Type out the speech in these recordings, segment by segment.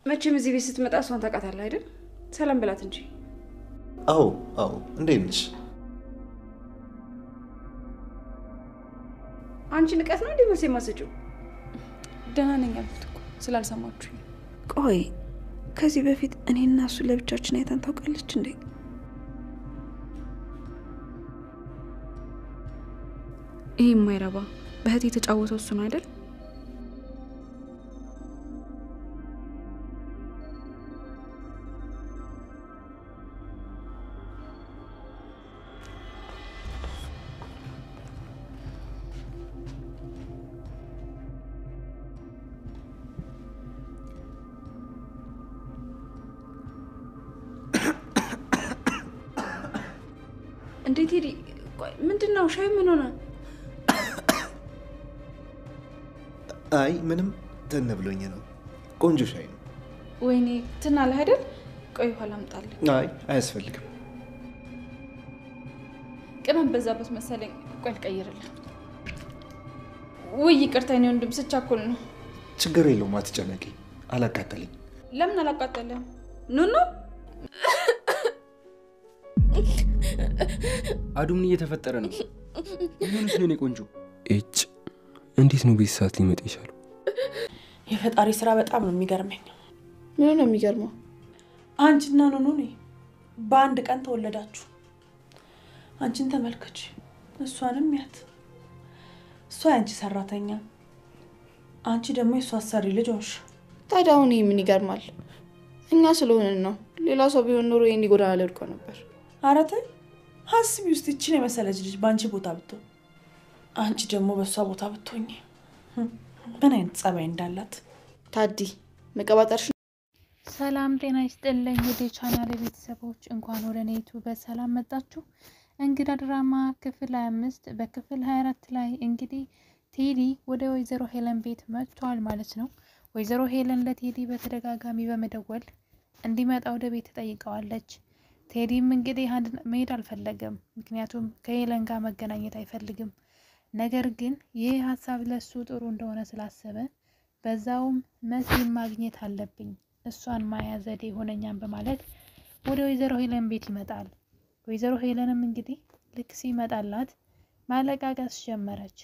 መቼም እዚህ ቤት ስትመጣ እሷን ታውቃታለህ አይደል? ሰላም ብላት እንጂ። አዎ አዎ፣ እንዴት ነሽ? አንቺ ንቀት ነው እንዴ መስ የማሰጪው? ደህና ነኝ አልኩት እኮ ስላልሰማችሁ። ቆይ ከዚህ በፊት እኔና እሱ ለብቻችን አይታን ታውቃለች እንዴ? ይሄ የማይረባ በህት የተጫወተው እሱ ነው አይደል? እንዴት ሄዲ? ምንድነው? ሻይ ምን ሆነ? አይ ምንም ትን ብሎኝ ነው። ቆንጆ ሻይ ነው። ወይኔ ትናለህ አይደል? ቆይ ኋላ አምጣልህ። አይ አያስፈልግም። ቅመም በዛበት መሰለኝ። ቆይ ልቀይርልህ። ወይ ይቅርታ የኔ ወንድም ስቻኮል ነው። ችግር የለውም አትጨነቂ። አላቃጠለኝ። ለምን አላቃጠለም? ኑኑ አዱ ምን እየተፈጠረ ነው? ምንስ ነው የኔ ቆንጆ? እጭ እንዴት ነው ቤት ሰዓት ሊመጣ ይችላል? የፈጣሪ ስራ በጣም ነው የሚገርመኝ። ምን ነው የሚገርመው? አንቺና ኑኑ በአንድ ቀን ተወለዳችሁ። አንቺን ተመልከች፣ እሷንም ያት። እሷ ያንቺ ሰራተኛ፣ አንቺ ደግሞ የሷ አሰሪ ልጅ ሆንሽ። ታዲያ አሁን ይሄ ምን ይገርማል? እኛ ስለሆነን ነው። ሌላ ሰው ቢሆን ኖሮ የኔ ጎዳና ላይ ወድቆ ነበር። ኧረ ተይ ሀስቢ ውስጥ እቺን የመሰለች ልጅ ባንቺ ቦታ ብትሆን፣ አንቺ ደግሞ በሷ ቦታ ብትሆኚ ምን አይነት ጸባይ እንዳላት ታዲ መቀባጠርሽ። ሰላም ጤና ይስጥልኝ ወደ ቻናሌ ቤተሰቦች፣ እንኳን ወደ ኔቱ በሰላም መጣችሁ። እንግዳ ድራማ ክፍል 25 በክፍል 24 ላይ እንግዲህ ቴዲ ወደ ወይዘሮ ሄለን ቤት መጥቷል ማለት ነው። ወይዘሮ ሄለን ለቴዲ በተደጋጋሚ በመደወል እንዲመጣ ወደ ቤት ተጠይቀዋለች። ቴዲም እንግዲህ መሄድ አልፈለገም፣ ምክንያቱም ከሄለን ጋር መገናኘት አይፈልግም። ነገር ግን ይህ ሀሳብ ለሱ ጥሩ እንደሆነ ስላሰበ በዛውም መሲን ማግኘት አለብኝ፣ እሷን ማያ ዘዴ ሆነኛም በማለት ወደ ወይዘሮ ሄለን ቤት ይመጣል። ወይዘሮ ሄለንም እንግዲህ ልክ ሲመጣላት ማለቃቀስ ጀመረች።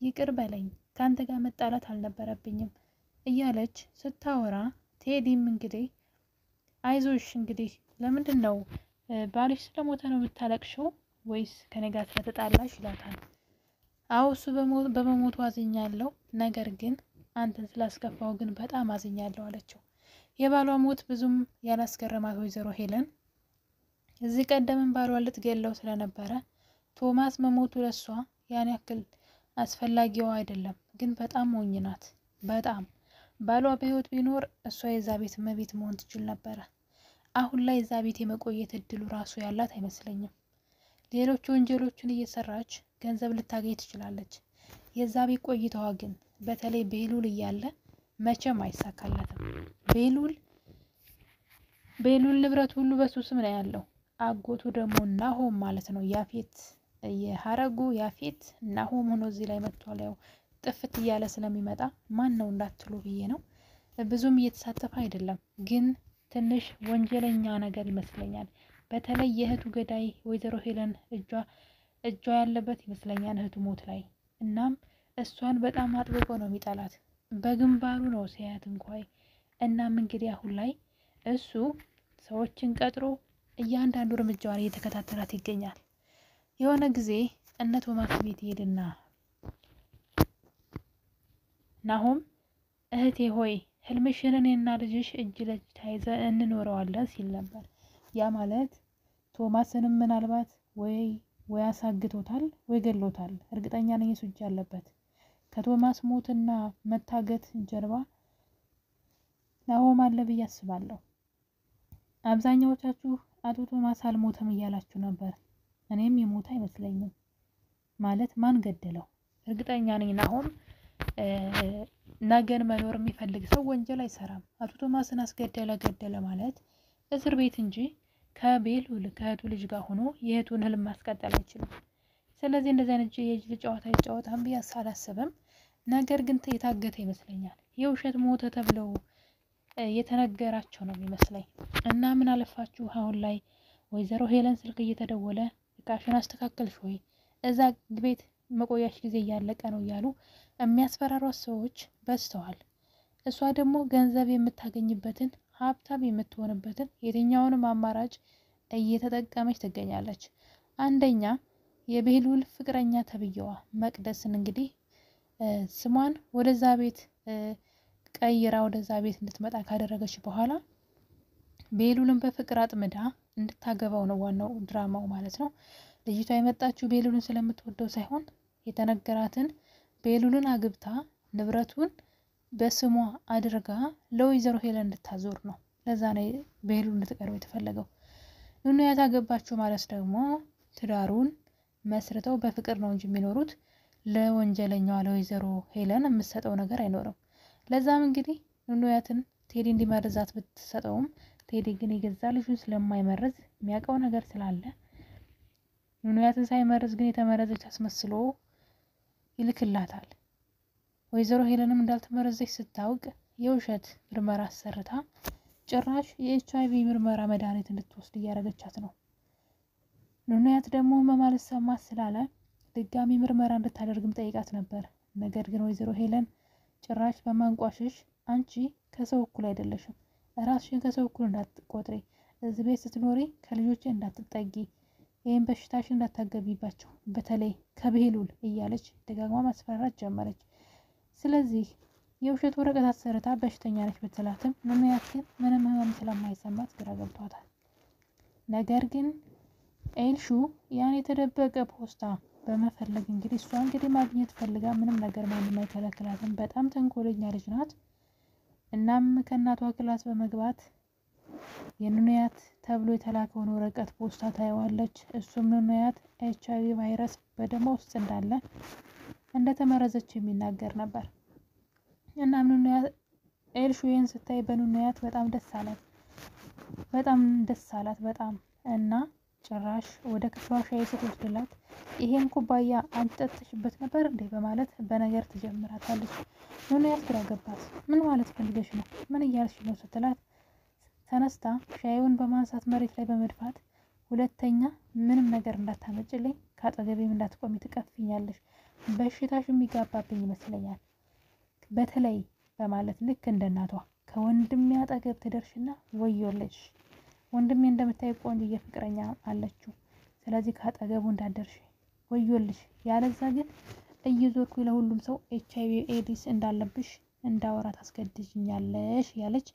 ይቅር በለኝ፣ ካንተ ጋር መጣላት አልነበረብኝም እያለች ስታወራ፣ ቴዲም እንግዲህ አይዞሽ እንግዲህ ለምንድን ነው ባልሽ ስለሞተ ነው የምታለቅሽው ወይስ ከኔ ጋር ስለተጣላሽ ይላታል። አዎ እሱ በመሞቱ አዝኛለሁ፣ ነገር ግን አንተን ስላስከፋው ግን በጣም አዝኛለሁ አለችው። የባሏ ሞት ብዙም ያላስገረማት ወይዘሮ ሄለን እዚህ ቀደምን ባሏ ልትገለው ስለነበረ ቶማስ መሞቱ ለሷ ያን ያክል አስፈላጊው አይደለም፣ ግን በጣም ሞኝ ናት። በጣም ባሏ በህይወት ቢኖር እሷ የዛ ቤት እመቤት መሆን ትችል ነበረ። አሁን ላይ እዛ ቤት የመቆየት እድሉ ራሱ ያላት አይመስለኝም። ሌሎች ወንጀሎችን እየሰራች ገንዘብ ልታገኝ ትችላለች። የዛ ቤት ቆይታዋ ግን በተለይ ቤሉል እያለ መቼም አይሳካላትም። ቤሉል ንብረት ሁሉ በሱ ስም ነው ያለው። አጎቱ ደግሞ ናሆም ማለት ነው ያፌት፣ የሀረጉ ያፌት ናሆም ሆኖ እዚህ ላይ መጥቷል። ያው ጥፍት እያለ ስለሚመጣ ማን ነው እንዳትሉ ብዬ ነው። ብዙም እየተሳተፈ አይደለም፣ ግን ትንሽ ወንጀለኛ ነገር ይመስለኛል። በተለይ የእህቱ ገዳይ ወይዘሮ ሄለን እጇ ያለበት ይመስለኛል እህቱ ሞት ላይ። እናም እሷን በጣም አጥብቆ ነው የሚጠላት፣ በግንባሩ ነው ሲያያት እንኳን። እናም እንግዲህ አሁን ላይ እሱ ሰዎችን ቀጥሮ እያንዳንዱ እርምጃዋን እየተከታተላት ይገኛል። የሆነ ጊዜ እነ ቶማስ ቤት ይሄድና ናሆም እህቴ ሆይ ህልምሽን እኔና ልጅሽ እጅ ለእጅ ተያይዘን እንኖረዋለን ሲል ነበር። ያ ማለት ቶማስንም ምናልባት ወይ አሳግቶታል ወይ ገሎታል። እርግጠኛ ነኝ እሱ እጅ አለበት። ከቶማስ ሞትና መታገት ጀርባ ናሆም አለ ብዬ አስባለሁ። አብዛኛዎቻችሁ አቶ ቶማስ አልሞተም እያላችሁ ነበር። እኔም የሞተ አይመስለኝም። ማለት ማን ገደለው? እርግጠኛ ነኝ ናሆም ነገን መኖር የሚፈልግ ሰው ወንጀል አይሰራም። አቶ ቶማስን ገደለ ማለት እስር ቤት እንጂ ከቤሉል ከእህቱ ልጅ ጋር ሆኖ የእህቱን ህልም ማስቀጠል አይችልም። ስለዚህ እንደዚህ አይነት የጅል ጨዋታ ይጫወታል ብዬ አላስብም። ነገር ግን የታገተ ይመስለኛል። የውሸት ሞተ ተብለው የተነገራቸው ነው የሚመስለኝ። እና ምን አለፋችሁ አሁን ላይ ወይዘሮ ሄለን ስልክ እየተደወለ እቃሽን አስተካከልሽ ወይ እዛ ቤት መቆያሽ ጊዜ እያለቀ ነው እያሉ የሚያስፈራሯት ሰዎች በዝተዋል። እሷ ደግሞ ገንዘብ የምታገኝበትን ሀብታም የምትሆንበትን የትኛውንም አማራጭ እየተጠቀመች ትገኛለች። አንደኛ የቤሉል ፍቅረኛ ተብዬዋ መቅደስን እንግዲህ ስሟን ወደዛ ቤት ቀይራ ወደዛ ቤት እንድትመጣ ካደረገች በኋላ ቤሉልን በፍቅር አጥምዳ እንድታገባው ነው ዋናው ድራማው ማለት ነው። ልጅቷ የመጣችው ቤሉልን ስለምትወደው ሳይሆን የተነገራትን ቤሉልን አግብታ ንብረቱን በስሟ አድርጋ ለወይዘሮ ሄለን እንድታዞር ነው። ለዛ ነው ቤሉል እንድትቀርብ የተፈለገው። ኑኑያት አገባችሁ ማለት ደግሞ ትዳሩን መስርተው በፍቅር ነው እንጂ የሚኖሩት ለወንጀለኛዋ ለወይዘሮ ሄለን የምትሰጠው ነገር አይኖርም። ለዛም እንግዲህ ኑኑያትን ቴዲ እንዲመርዛት ብትሰጠውም ቴዲ ግን የገዛ ልጁን ስለማይመርዝ የሚያውቀው ነገር ስላለ ኑኑያትን ሳይመርዝ ግን የተመረዘች አስመስሎ ይልክላታል። ወይዘሮ ሄለንም እንዳልተመረዘች ስታውቅ የውሸት ምርመራ አሰርታ ጭራሽ የኤችአይቪ ምርመራ መድኃኒት እንድትወስድ እያደረገቻት ነው። ኑኑያት ደግሞ ህመም አልሰማት ስላለ ድጋሚ ምርመራ እንድታደርግም ጠይቃት ነበር። ነገር ግን ወይዘሮ ሄለን ጭራሽ በማንቋሸሽ አንቺ ከሰው እኩል አይደለሽም፣ ራስሽን ከሰው እኩል እንዳትቆጥሪ፣ እዚህ ቤት ስትኖሪ ከልጆቼ እንዳትጠጊ፣ ይህን በሽታሽን እንዳታገቢባቸው፣ በተለይ ከቤሉል እያለች ደጋግማ ማስፈራራት ጀመረች። ስለዚህ የውሸት ወረቀት አሰርታ በሽተኛ ነች ብትላትም ኑኑያት ግን ምንም ህመም ስለማይሰማት ግራ ገብቷታል። ነገር ግን ኤልሹ ያን የተደበቀ ፖስታ በመፈለግ እንግዲህ እሷ እንግዲህ ማግኘት ፈልጋ ምንም ነገር ማንም አይከለክላትም። በጣም ተንኮለኛ ልጅ ናት። እናም ከእናቷ ክላስ በመግባት የኑኑያት ተብሎ የተላከውን ወረቀት ፖስታ ታየዋለች። እሱም ኑኑያት ኤችአይቪ ቫይረስ በደሟ ውስጥ እንዳለ እንደተመረዘች የሚናገር ነበር። እናም ኑኑያት ኤልሹ ይህን ስታይ በኑኑያት በጣም ደስ አላት በጣም እና ጭራሽ ወደ ክፍሏ ሻይ ስትወስድላት ይሄን ኩባያ አንቺ ጠጥተሽበት ነበር እንዴ በማለት በነገር ትጀምራታለች። ኑኑያት ግራ ገባት። ምን ማለት ፈልገሽ ነው? ምን እያልሽ ነው ስትላት ተነስታ ሻዩን በማንሳት መሬት ላይ በመድፋት ሁለተኛ ምንም ነገር እንዳታመጭልኝ፣ ካጠገቤም እንዳትቆሚ ትቀፍኛለሽ፣ በሽታሽ የሚጋባብኝ ይመስለኛል በተለይ በማለት ልክ እንደ እናቷ ከወንድሜ አጠገብ ትደርሽና ወዮልሽ፣ ወንድሜ እንደምታይ ቆንጆ ፍቅረኛ አለችው፣ ስለዚህ ካጠገቡ እንዳደርሽ ወዮልሽ፣ ያለዛ ግን እየዞርኩ ለሁሉም ሰው ኤችአይቪ ኤዲስ እንዳለብሽ እንዳወራ ታስገድጅኛለሽ ያለች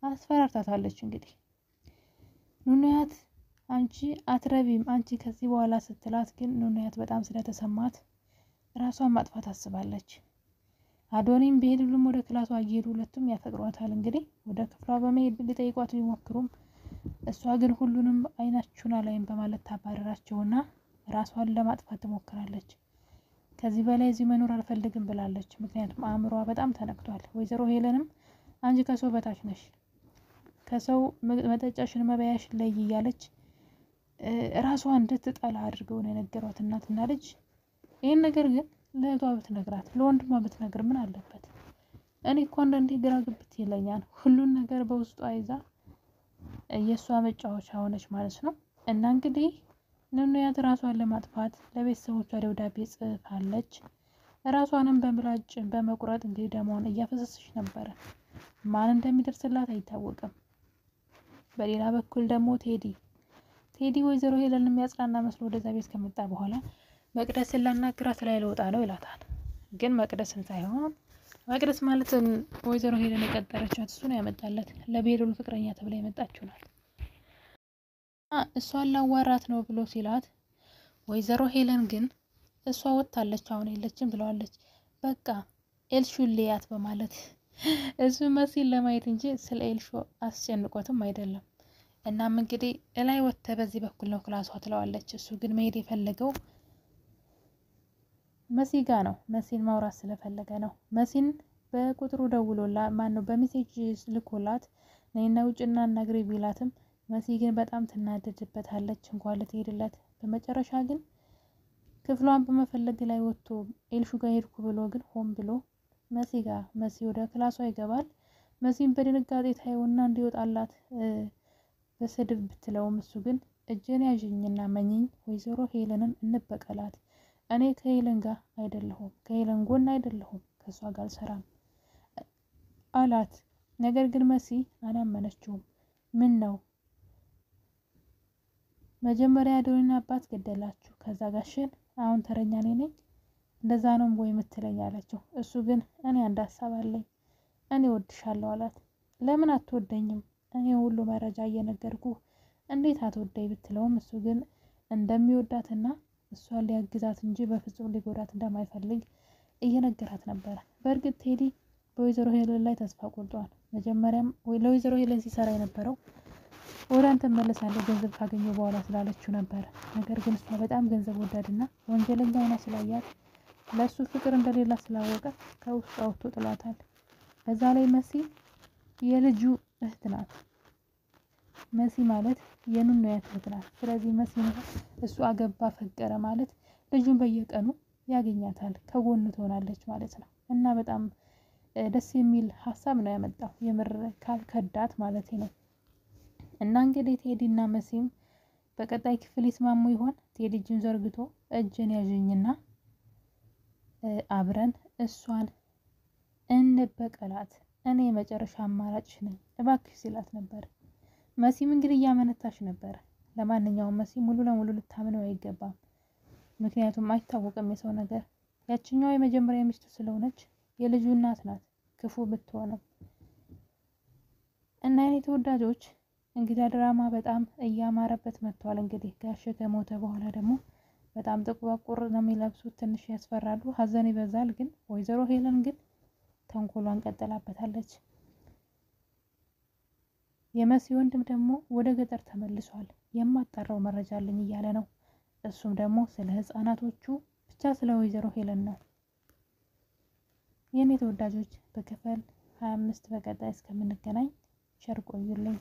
አስፈራርታታለች። እንግዲህ ኑኑያት አንቺ አትረቢም አንቺ ከዚህ በኋላ ስትላት ግን ኑኑያት በጣም ስለተሰማት ራሷን ማጥፋት አስባለች። አዶኒም ቤሉልም ወደ ክላሷ እየሄዱ ሁለቱም ያፈቅሯታል። እንግዲህ ወደ ክፍሏ በመሄድ ሊጠይቋት ቢሞክሩም እሷ ግን ሁሉንም አይናችሁን አላይም በማለት ታባረራቸውና ራሷን ለማጥፋት ትሞክራለች። ከዚህ በላይ እዚህ መኖር አልፈልግም ብላለች። ምክንያቱም አእምሯ በጣም ተነክቷል። ወይዘሮ ሄለንም አንቺ ከሰው በታች ነሽ፣ ከሰው መጠጫሽን መበያሽ ላይ እያለች ራሷን እንድትጠላ አድርገው ነው የነገሯት እናትና ልጅ። ይህን ነገር ግን ለእህቷ ብትነግራት ለወንድሟ ብትነግር ምን አለበት? እኔ እኮ አንዳንዴ ግራ ግብት ይለኛል። ሁሉን ነገር በውስጧ ይዛ የእሷ መጫወቻ ሆነች ማለት ነው። እና እንግዲህ ኑኑያት ራሷን ለማጥፋት ለቤተሰቦቿ ደብዳቤ ጽፋለች። ራሷንም በምላጭ በመቁረጥ እንግዲህ ደሟን እያፈሰሰች ነበረ። ማን እንደሚደርስላት አይታወቅም። በሌላ በኩል ደግሞ ቴዲ ወይዘሮ ሄለን የሚያጽናና መስሎ ወደዛ ቤት ከመጣ በኋላ መቅደስን ላናግራት ላይ ልወጣ ነው ይላታል። ግን መቅደስን ሳይሆን መቅደስ ማለት ወይዘሮ ሄለን የቀጠረቻት እሱ ነው ያመጣለት። ለቤሉል ፍቅረኛ ተብላ የመጣችው ናት። እሷን ላዋራት ነው ብሎ ሲላት ወይዘሮ ሄለን ግን እሷ ወጥታለች አሁን የለችም ብለዋለች። በቃ ኤልሹ ልያት በማለት እሱ መሲል ለማየት እንጂ ስለ ኤልሹ አስጨንቆትም አይደለም። እናም እንግዲህ እላይ ወጥተ በዚህ በኩል ነው ክላሷ ትለዋለች። እሱ ግን መሄድ የፈለገው መሲ ጋ ነው። መሲን ማውራት ስለፈለገ ነው። መሲን በቁጥሩ ደውሎላ ማነው በሜሴጅ ልኮላት ነይና ውጭና እናግሪ ቢላትም መሲ ግን በጣም ትናደድበታለች። እንኳን ልትሄድለት በመጨረሻ ግን ክፍሏን በመፈለግ ላይ ወጥቶ ኤልሹ ጋር ሄድኩ ብሎ ግን ሆን ብሎ መሲ ወደ ክላሷ ይገባል። መሲም በድንጋጤ ታየውና እንዲወጣላት በስድብ ብትለውም እሱ ግን እጄን ያዥኝና መኝኝ ወይዘሮ ሄለንን እንበቀላት። እኔ ከሄለን ጋር አይደለሁም፣ ከሄለን ጎን አይደለሁም፣ ከሷ ጋር አልሰራም አላት። ነገር ግን መሲ አላመነችውም። ምን ነው መጀመሪያ አዶኒን አባት ገደላችሁ፣ ከዛ ጋሽን አሁን ተረኛ እኔ ነኝ፣ እንደዛ ነው ወይ የምትለኝ አለችው። እሱ ግን እኔ አንድ ሀሳብ አለኝ፣ እኔ ወድሻለሁ አላት። ለምን አትወደኝም? እኔ ሁሉ መረጃ እየነገርኩ እንዴት አትወደኝ ብትለውም እሱ ግን እንደሚወዳትና እሷን ሊያግዛት እንጂ በፍጹም ሊጎዳት እንደማይፈልግ እየነገራት ነበረ። በእርግጥ ቴዲ በወይዘሮ ሄለን ላይ ተስፋ ቆርጧል። መጀመሪያም ለወይዘሮ ሄለን ሲሰራ የነበረው ወደ አንተ መለሳለሁ ገንዘብ ካገኘው በኋላ ስላለችው ነበር። ነገር ግን እሷ በጣም ገንዘብ ወዳድና ወንጀለኛ ሆና ስላያት ለእሱ ፍቅር እንደሌላ ስላወቀ ከውስጡ አውጥቶ ጥሏታል። በዛ ላይ መሲ የልጁ እህት ናት። መሲ ማለት የኑኑ እህት ናት። ስለዚህ መሲ እሱ አገባ ፈቀረ ማለት ልጁን በየቀኑ ያገኛታል፣ ከጎኑ ትሆናለች ማለት ነው። እና በጣም ደስ የሚል ሀሳብ ነው ያመጣው፣ የምር ካልከዳት ማለት ነው። እና እንግዲህ ቴዲና መሲም በቀጣይ ክፍል ይስማሙ ይሆን? ቴዲ እጁን ዘርግቶ እጅን ያዥኝና አብረን እሷን እንበቀላት፣ እኔ የመጨረሻ አማራጭሽ ነኝ እባክሽ ሲላት ነበር። መሲም እንግዲህ እያመነታች ነበር። ለማንኛውም መሲ ሙሉ ለሙሉ ልታምነው አይገባም፣ ምክንያቱም አይታወቅም የሰው ነገር። ያችኛው የመጀመሪያ ሚስቱ ስለሆነች የልጁ እናት ናት፣ ክፉ ብትሆንም። እና የኔ ተወዳጆች እንግዲህ ድራማ በጣም እያማረበት መጥቷል። እንግዲህ ጋሽ ከሞተ በኋላ ደግሞ በጣም ጥቁር ነው የሚለብሱት፣ ትንሽ ያስፈራሉ፣ ሀዘን ይበዛል። ግን ወይዘሮ ሄለን ግን ተንኮሏን ቀጥላበታለች። የመሲ ወንድም ደግሞ ወደ ገጠር ተመልሷል፣ የማጣራው መረጃ አለኝ እያለ ነው። እሱም ደግሞ ስለ ህፃናቶቹ ብቻ ስለ ወይዘሮ ሄለን ነው። የኔ ተወዳጆች በክፍል 25 በቀጣይ እስከምንገናኝ ቸር ቆዩልኝ።